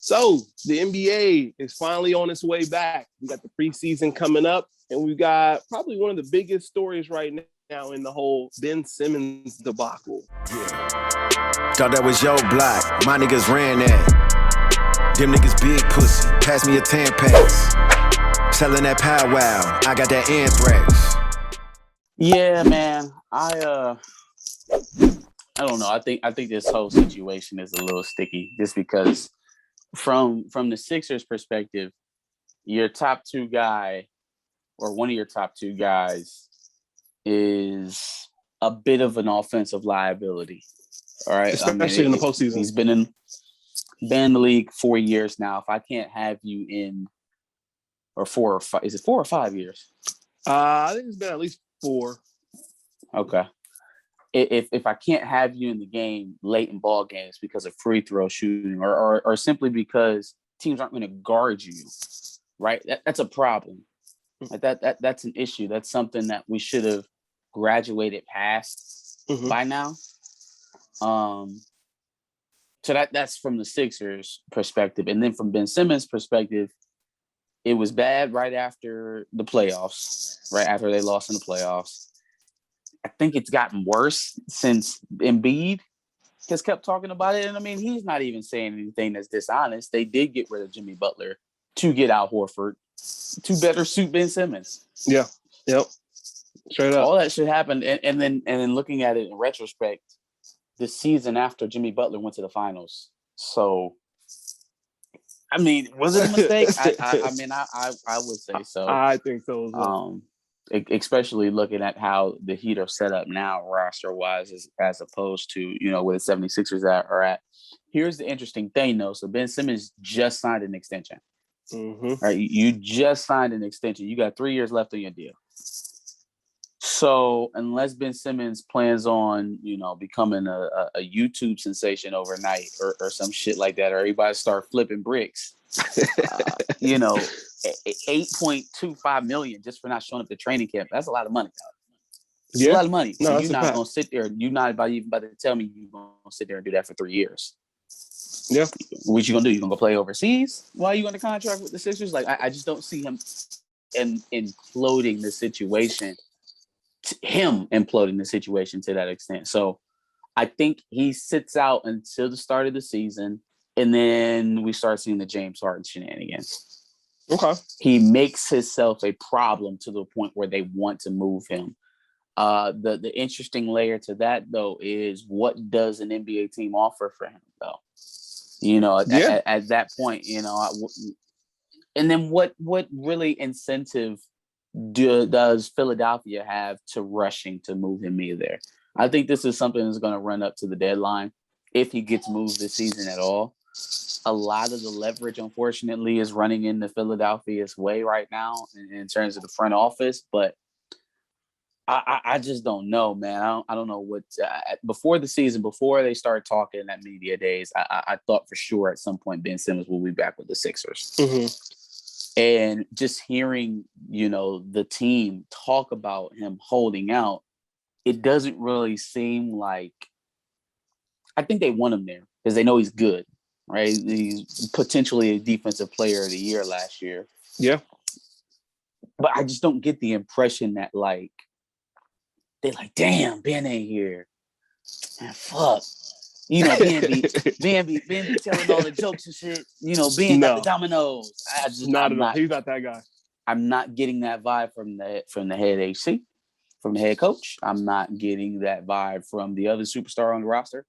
So the NBA is finally on its way back. We got the preseason coming up, and we got probably one of the biggest stories right now in the whole Ben Simmons debacle. Yeah. Thought that was your block. My niggas ran that. Them niggas big pussy. Pass me a Tampax. Selling that powwow. I got that anthrax. Yeah, man. I don't know. I think this whole situation is a little sticky just because from the Sixers perspective, your top two guy or one of your top two guys is a bit of an offensive liability. All right. Especially in the postseason. He's been in the league 4 years now. If I can't have you in or 4 or 5, is it 4 or 5 years? I think it's been at least 4. Okay. If I can't have you in the game late in ball games because of free throw shooting or simply because teams aren't going to guard you, right? That's a problem. Like that's an issue. That's something that we should have graduated past by now. So that's from the Sixers perspective. And then from Ben Simmons' perspective, it was bad right after the playoffs, right after they lost in the playoffs. I think it's gotten worse since Embiid has kept talking about it. And I mean, he's not even saying anything that's dishonest. They did get rid of Jimmy Butler to get Al Horford to better suit Ben Simmons. Yeah. Yep. Straight up. All that should happen. And then looking at it in retrospect, the season after Jimmy Butler went to the finals. So, I mean, was it a mistake? I would say so. I think so as well. Especially looking at how the Heat are set up now roster-wise as opposed to, where the 76ers are at. Here's the interesting thing, though. So Ben Simmons just signed an extension. Right? You just signed an extension. You got 3 years left on your deal. So unless Ben Simmons plans on, becoming a YouTube sensation overnight or some shit like that, or everybody start flipping bricks, $8.25 million just for not showing up to training camp. That's a lot of money. It's a lot of money. So you're not going to sit there. You're not about to tell me you're going to sit there and do that for 3 years. Yeah. What you going to do? You going to go play overseas while you under contract with the Sixers? Like, I just don't see him imploding the situation. Him imploding the situation to that extent. So I think he sits out until the start of the season, and then we start seeing the James Harden shenanigans. Okay. He makes himself a problem to the point where they want to move him. The interesting layer to that, though, is what does an NBA team offer for him, though? At that point, and then what really incentive does Philadelphia have to rushing to move him either? I think this is something that's going to run up to the deadline if he gets moved this season at all. A lot of the leverage, unfortunately, is running into Philadelphia's way right now in terms of the front office. But I just don't know, man. I don't know what before the season, before they start talking at media days, I thought for sure at some point Ben Simmons will be back with the Sixers. And just hearing, the team talk about him holding out, it doesn't really seem like – I think they want him there because they know he's good, right? He's potentially a defensive player of the year last year. Yeah. But I just don't get the impression that, like, they're like, damn, Ben ain't here. Man, fuck. Ben be telling all the jokes and shit. Ben got the dominoes. He's not that guy. I'm not getting that vibe from the head HC, from the head coach. I'm not getting that vibe from the other superstar on the roster.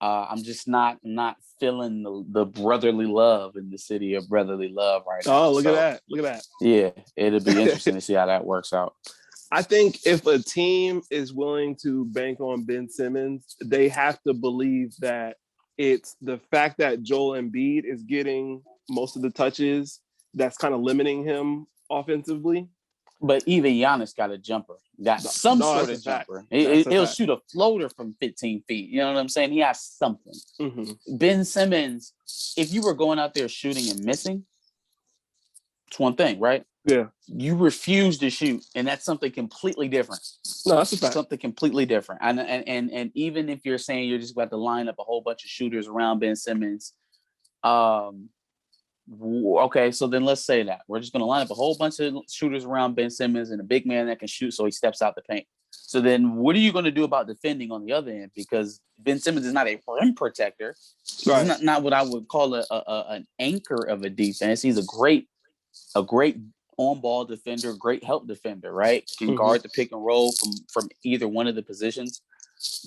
I'm just not feeling the brotherly love in the city of brotherly love right now. Oh, look at that. Yeah, it'll be interesting to see how that works out. I think if a team is willing to bank on Ben Simmons, they have to believe that it's the fact that Joel Embiid is getting most of the touches that's kind of limiting him offensively. But even Giannis got a jumper, got some sort of jumper. He'll shoot a floater from 15 feet. You know what I'm saying? He has something. Ben Simmons, if you were going out there shooting and missing, it's one thing, right? Yeah. You refuse to shoot, and that's something completely different. No, that's a fact. Something completely different. And even if you're saying you're just about to line up a whole bunch of shooters around Ben Simmons, Okay, so then let's say that we're just going to line up a whole bunch of shooters around Ben Simmons and a big man that can shoot, so he steps out the paint. So then, what are you going to do about defending on the other end? Because Ben Simmons is not a rim protector. Right. He's not what I would call an anchor of a defense. He's a great on-ball defender, great help defender. Right, can guard the pick and roll from either one of the positions.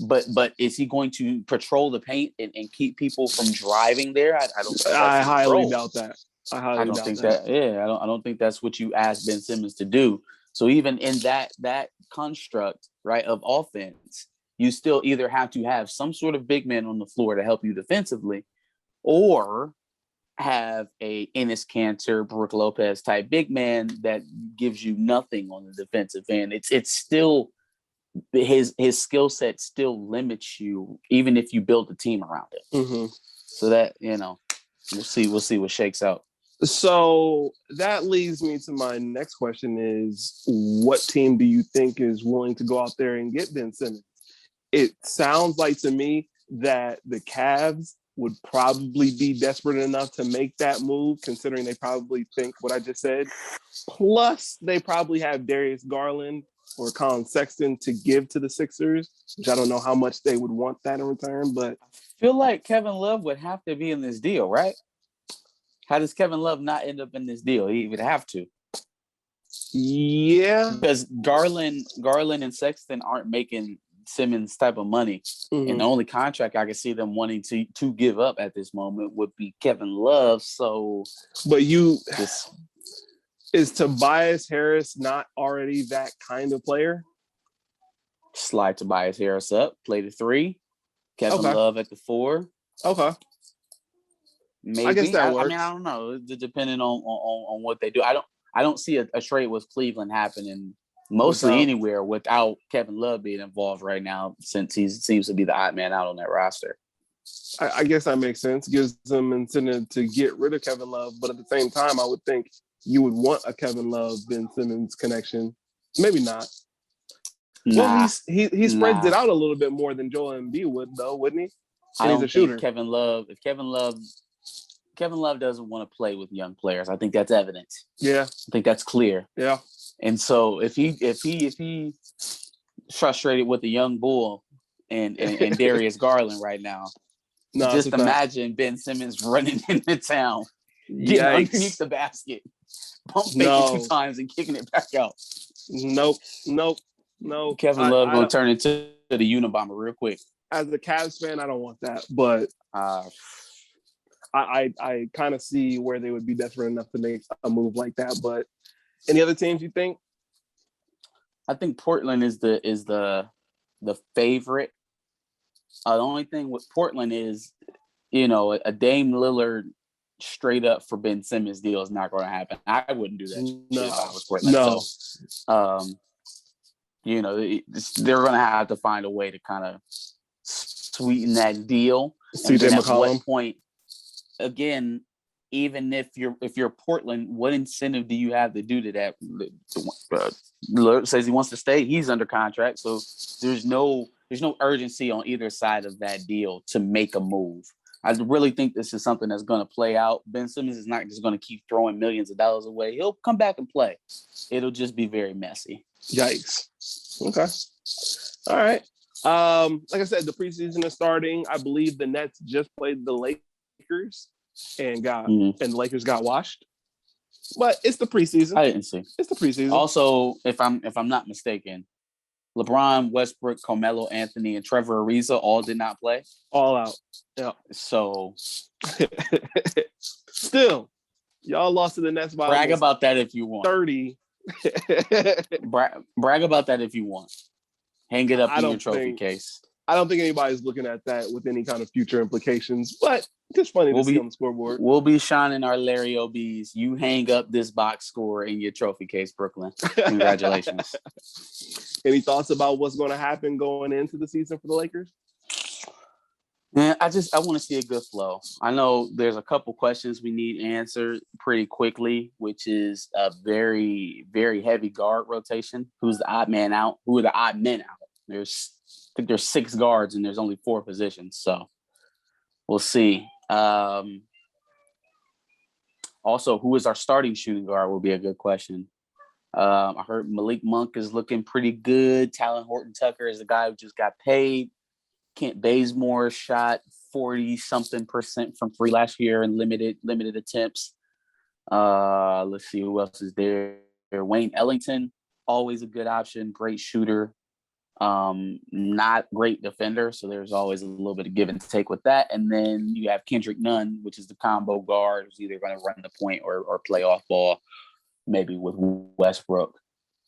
But is he going to patrol the paint and keep people from driving there? I don't think that's I highly role. doubt that. I don't think that. Yeah, I don't think that's what you ask Ben Simmons to do. So even in that construct, right, of offense, you still either have to have some sort of big man on the floor to help you defensively, or have a Enes Kanter, Brook Lopez type big man that gives you nothing on the defensive end. It's still his skill set still limits you, even if you build a team around it. So that, we'll see what shakes out. So that leads me to my next question is, what team do you think is willing to go out there and get Ben Simmons? It sounds like to me that the Cavs would probably be desperate enough to make that move, considering they probably think what I just said. Plus, they probably have Darius Garland or Colin Sexton to give to the Sixers, which I don't know how much they would want that in return, but I feel like Kevin Love would have to be in this deal, right? How does Kevin Love not end up in this deal? He would have to. Yeah. Because Garland and Sexton aren't making Simmons type of money. And the only contract I can see them wanting to give up at this moment would be Kevin Love. So but is Tobias Harris not already that kind of player? Slide Tobias Harris up, play the 3. Kevin Love at the 4. Okay. Maybe. I guess that works. I mean, I don't know. Depending on what they do. I don't see a trade with Cleveland happening mostly anywhere without Kevin Love being involved right now, since he seems to be the odd man out on that roster. I guess that makes sense. Gives them incentive to get rid of Kevin Love, but at the same time, I would think you would want a Kevin Love Ben Simmons connection. Maybe not. Well, he spreads it out a little bit more than Joel Embiid would, though, wouldn't he? And he's a shooter. If Kevin Love doesn't want to play with young players, I think that's evident. Yeah, I think that's clear. Yeah. And so if he frustrated with the young bull and Darius Garland right now, just imagine Ben Simmons running into town, getting underneath the basket, pump faking 2 times and kicking it back out. Nope. Kevin Love gonna turn into the Unabomber real quick. As a Cavs fan, I don't want that, but I kind of see where they would be desperate enough to make a move like that. But any other teams you think? I think Portland is the favorite. The only thing with Portland is, a Dame Lillard straight up for Ben Simmons deal is not going to happen. I wouldn't do that. No, if I was Portland. No. So, they're going to have to find a way to kind of sweeten that deal. CJ McCollum. At what point, again, even if you're Portland, what incentive do you have to do to that? Lillard says he wants to stay. He's under contract, so there's no urgency on either side of that deal to make a move. I really think this is something that's going to play out. Ben Simmons is not just going to keep throwing millions of dollars away. He'll come back and play. It'll just be very messy. Yikes. Okay. All right. Like I said, the preseason is starting. I believe the Nets just played the Lakers and the Lakers got washed. But it's the preseason. I didn't see. It's the preseason. Also, if I'm not mistaken, LeBron, Westbrook, Carmelo Anthony, and Trevor Ariza all did not play. All out. Yeah. So still, y'all lost to the Nets by brag about that if you want. 30. brag about that if you want. Hang it up in your trophy case. I don't think anybody's looking at that with any kind of future implications, but just funny to see on the scoreboard. We'll be shining our Larry OBs. You hang up this box score in your trophy case, Brooklyn. Congratulations. Any thoughts about what's going to happen going into the season for the Lakers? Man, I want to see a good flow. I know there's a couple questions we need answered pretty quickly, which is a very, very heavy guard rotation. Who's the odd man out? Who are the odd men out? I think there's 6 guards and there's only 4 positions. So we'll see. Also, who is our starting shooting guard will be a good question. I heard Malik Monk is looking pretty good. Talon Horton Tucker is the guy who just got paid. Kent Bazemore shot 40-something% from free last year in limited attempts. Let's see who else is there. Wayne Ellington, always a good option, great shooter. Not great defender, so there's always a little bit of give and take with that. And then you have Kendrick Nunn, which is the combo guard, who's either going to run the point or play off ball, maybe with Westbrook.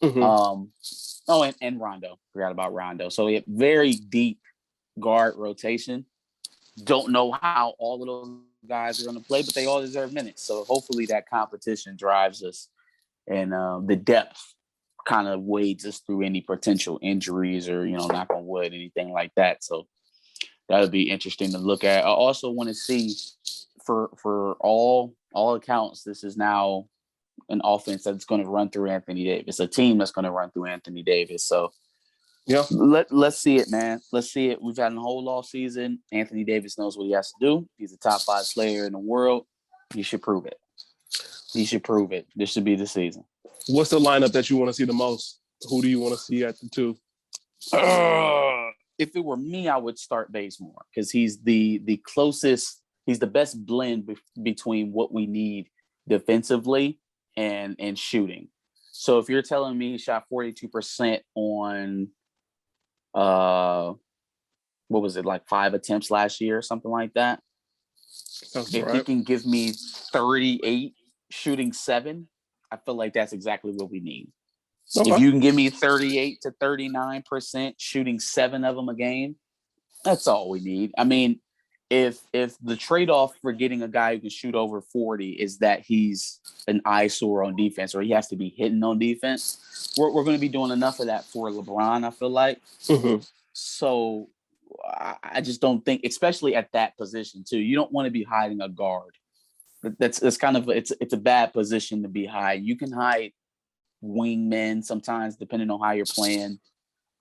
Mm-hmm. And Rondo. Forgot about Rondo. So we have very deep guard rotation. Don't know how all of those guys are going to play, but they all deserve minutes. So hopefully that competition drives us, and the depth kind of wades us through any potential injuries or, knock on wood, anything like that. So that'll be interesting to look at. I also want to see for all accounts, this is now an offense that's going to run through Anthony Davis, a team that's going to run through Anthony Davis. So yeah, let's see it, man. Let's see it. We've had a whole off season. Anthony Davis knows what he has to do. He's a top 5 player in the world. He should prove it. This should be the season. What's the lineup that you want to see the most? Who do you want to see at the 2? If it were me, I would start Bazemore because he's the closest. He's the best blend between what we need defensively and shooting. So if you're telling me he shot 42% on, what was it, like 5 attempts last year or something like that? Sounds if right. he can give me 38 shooting 7, I feel like that's exactly what we need. Okay. If you can give me 38 to 39% shooting 7 of them a game, that's all we need. I mean, if the trade-off for getting a guy who can shoot over 40 is that he's an eyesore on defense or he has to be hitting on defense, we're going to be doing enough of that for LeBron, I feel like. Mm-hmm. So I just don't think, especially at that position too, you don't want to be hiding a guard. That's kind of it's a bad position to be hide. You can hide wingmen sometimes, depending on how you're playing.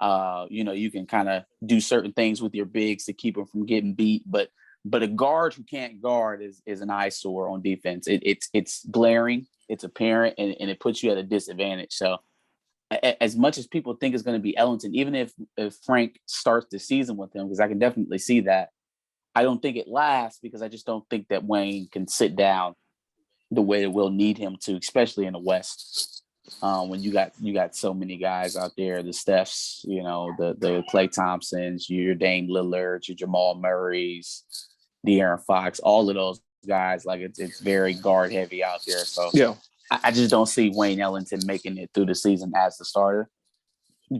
You can kind of do certain things with your bigs to keep them from getting beat. But a guard who can't guard is an eyesore on defense. It's glaring, it's apparent, and it puts you at a disadvantage. So as much as people think it's going to be Ellington, even if Frank starts the season with him, because I can definitely see that, I don't think it lasts because I just don't think that Wayne can sit down the way that we'll need him to, especially in the West. When you got so many guys out there, the Stephs, the Klay Thompsons, your Dame Lillards, your Jamal Murrays, De'Aaron Fox, all of those guys, like it's very guard heavy out there. So yeah, I just don't see Wayne Ellington making it through the season as the starter.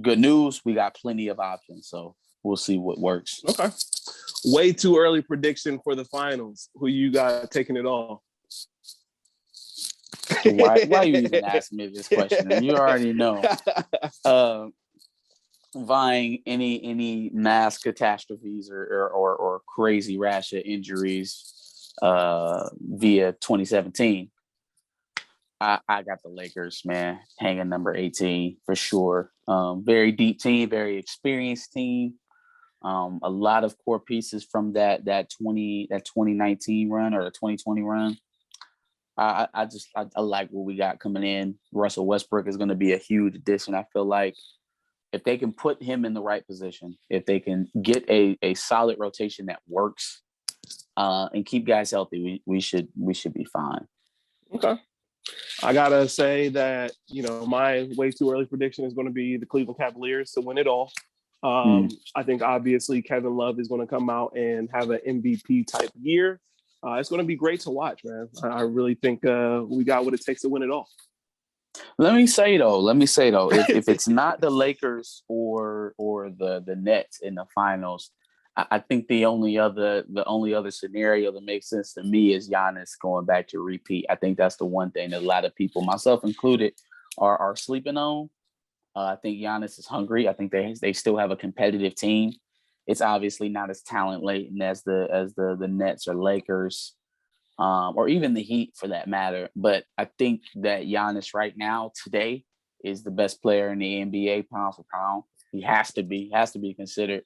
Good news, we got plenty of options, so we'll see what works. Okay. Way too early prediction for the finals. Who you got taking it all? Why you even asking me this question? You already know. Vying any mass catastrophes or crazy rash of injuries via 2017. I got the Lakers, man, hanging number 18 for sure. Very deep team, very experienced team. A lot of core pieces from that 2019 run or the 2020 run. I like what we got coming in. Russell Westbrook is going to be a huge addition. I feel like if they can put him in the right position, if they can get a solid rotation that works, and keep guys healthy, we should be fine. Okay. I gotta say that my way too early prediction is going to be the Cleveland Cavaliers to win it all. I think obviously Kevin Love is going to come out and have an MVP type year. It's going to be great to watch, man. I really think we got what it takes to win it all. Let me say though, if it's not the Lakers or the Nets in the finals, I think the only other scenario that makes sense to me is Giannis going back to repeat. I think that's the one thing that a lot of people, myself included, are sleeping on. I think Giannis is hungry. I think they still have a competitive team. It's obviously not as talent laden as the Nets or Lakers, or even the Heat for that matter. But I think that Giannis right now, today, is the best player in the NBA pound for pound. He has to be considered.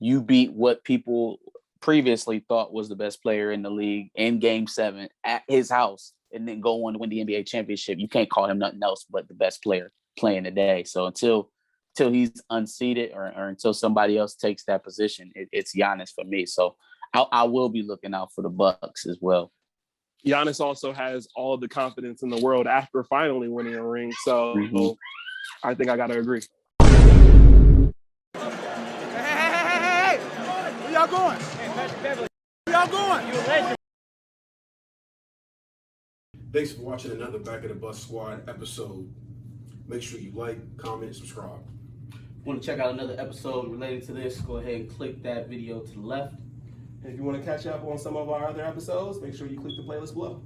You beat what people previously thought was the best player in the league in Game 7 at his house, and then go on to win the NBA championship, you can't call him nothing else but the best player playing today. So until he's unseated or until somebody else takes that position, it's Giannis for me. So I will be looking out for the Bucks as well. Giannis also has all of the confidence in the world after finally winning a ring. So I think I got to agree. Hey! Where y'all going? Where y'all going? You a legend. Thanks for watching another Back of the Bus Squad episode. Make sure you like, comment, subscribe. Want to check out another episode related to this, go ahead and click that video to the left. And if you want to catch up on some of our other episodes, make sure you click the playlist below.